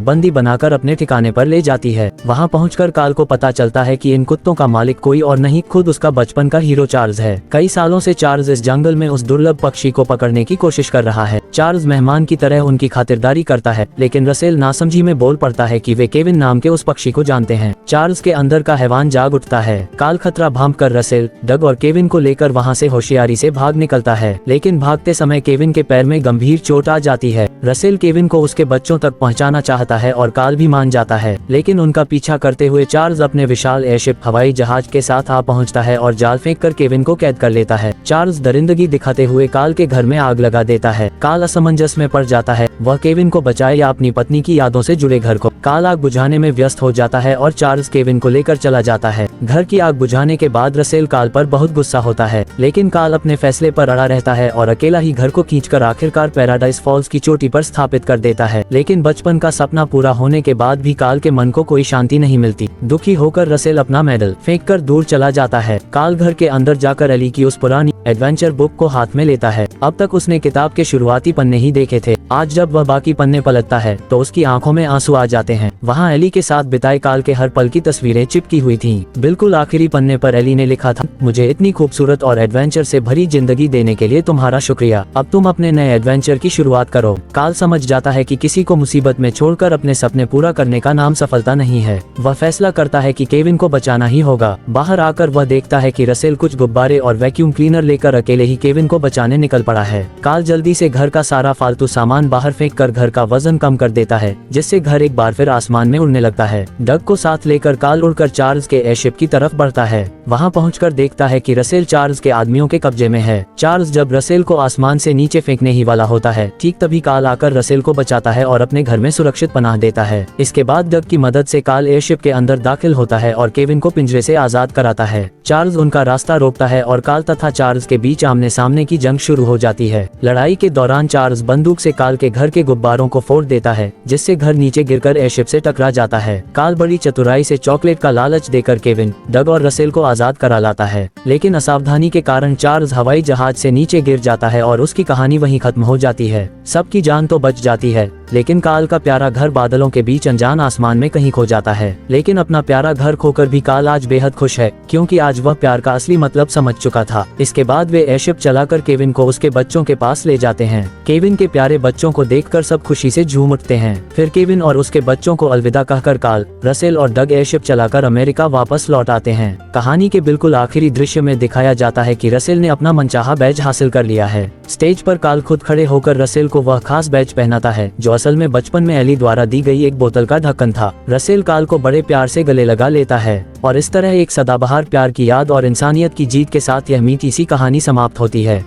बंदी बनाकर अपने ठिकाने पर ले जाती है। वहाँ पहुंचकर काल को पता चलता है कि इन कुत्तों का मालिक कोई और नहीं, खुद उसका बचपन का हीरो चार्ल्स है। कई सालों से चार्ल्स इस जंगल में उस दुर्लभ पक्षी को पकड़ने की कोशिश कर रहा है। चार्ल्स मेहमान की तरह उनकी खातिरदारी करता है, लेकिन रसेल नासमझी में बोल पड़ता है कि वे केविन नाम के उस पक्षी को जानते हैं। चार्ल्स के अंदर का हैवान जाग उठता है। काल खतरा भांप कर रसेल, डग और केविन को लेकर वहाँ से होशियारी से भाग निकलता है, लेकिन भागते समय केविन के पैर में गंभीर चोट आ जाती है। रसेल केविन को उसके बच्चों तक पहुंचाना चाहता है और काल भी मान जाता है, लेकिन उनका पीछा करते हुए चार्ल्स अपने विशाल एयरशिप हवाई जहाज के साथ आ पहुंचता है और जाल फेंक कर केविन को कैद कर लेता है। चार्ल्स दरिंदगी दिखाते हुए काल के घर में आग लगा देता है। काल असमंजस में पड़ जाता है, वह केविन को बचाए या अपनी पत्नी की यादों से जुड़े घर को। काल आग बुझाने में व्यस्त हो जाता है और चार्ल्स केविन को लेकर चला जाता है। घर की आग बुझाने के बाद रसेल काल पर बहुत गुस्सा होता है, लेकिन काल अपने फैसले पर अड़ा रहता है और अकेला ही घर को खींचकर आखिरकार पैराडाइज फॉल्स की चोटी पर स्थापित कर देता है। लेकिन बचपन का सपना पूरा होने के बाद भी काल के मन को कोई शांति नहीं मिलती। दुखी होकर रसेल अपना मेडल फेंक कर दूर चला जाता है। काल घर के अंदर जाकर एली की उस पुरानी एडवेंचर बुक को हाथ में लेता है। अब तक उसने किताब के शुरुआती पन्ने ही देखे थे। आज जब वह बाकी पन्ने पलटता है तो उसकी आंखों में आंसू आ जाते हैं। वहाँ एली के साथ बिताए काल के हर पल की तस्वीरें चिपकी हुई थीं। बिल्कुल आखिरी पन्ने पर एली ने लिखा था, मुझे इतनी खूबसूरत और एडवेंचर से भरी जिंदगी देने के लिए तुम्हारा शुक्रिया। अब तुम अपने नए एडवेंचर की शुरुआत करो। काल समझ जाता है कि किसी को मुसीबत में छोड़कर अपने सपने पूरा करने का नाम सफलता नहीं है। वह फैसला करता है कि केविन को बचाना ही होगा। बाहर आकर वह देखता है कि रसेल कुछ गुब्बारे और वैक्यूम क्लीनर लेकर अकेले ही केविन को बचाने निकल पड़ा है। काल जल्दी से घर का सारा फालतू सामान बाहर फेंक कर घर का वजन कम कर देता है, जिससे घर एक बार फिर आसमान में उड़ने लगता है। डग को साथ लेकर काल उड़कर चार्ल्स के एयरशिप की तरफ बढ़ता है। वहां पहुंचकर देखता है कि रसेल चार्ल्स के आदमियों के कब्जे में है। चार्ल्स जब रसेल को आसमान से नीचे फेंकने ही वाला होता है, ठीक तभी काल आकर रसेल को बचाता है और अपने घर में सुरक्षित पनाह देता है। इसके बाद डग की मदद से काल एयरशिप के अंदर दाखिल होता है और केविन को पिंजरे से आजाद कराता है। चार्ल्स उनका रास्ता रोकता है और काल तथा चार्ल्स के बीच आमने सामने की जंग शुरू हो जाती है। लड़ाई के दौरान चार्ल्स बंदूक से काल के घर के गुब्बारों को फोड़ देता है, जिससे घर नीचे गिरकर एयरशिप से टकरा जाता है। काल बड़ी चतुराई से चॉकलेट का लालच देकर केविन, डग और रसेल को आजाद करा लाता है, लेकिन असावधानी के कारण चार्ल्स हवाई जहाज से नीचे गिर जाता है और उसकी कहानी वहीं खत्म हो जाती है। सबकी जान तो बच जाती है, लेकिन काल का प्यारा घर बादलों के बीच अनजान आसमान में कहीं खो जाता है। लेकिन अपना प्यारा घर खोकर भी काल आज बेहद खुश है, क्योंकि आज वह प्यार का असली मतलब समझ चुका था। इसके बाद वे एयरशिप चलाकर केविन को उसके बच्चों के पास ले जाते हैं। केविन के प्यारे बच्चों को देखकर सब खुशी से झूम उठते हैं। फिर केविन और उसके बच्चों को अलविदा कहकर काल, रसेल और डग एयरशिप चलाकर अमेरिका वापस लौट आते हैं। कहानी के बिल्कुल आखिरी दृश्य में दिखाया जाता है कि रसेल ने अपना मनचाहा बैज हासिल कर लिया है। स्टेज पर काल खुद खड़े होकर रसेल को वह खास बैज पहनाता है, जो असल में बचपन में एली द्वारा दी गई एक बोतल का ढक्कन था। रसेल काल को बड़े प्यार से गले लगा लेता है और इस तरह एक सदाबहार प्यार की याद और इंसानियत की जीत के साथ यह मीठी सी कहानी समाप्त होती है।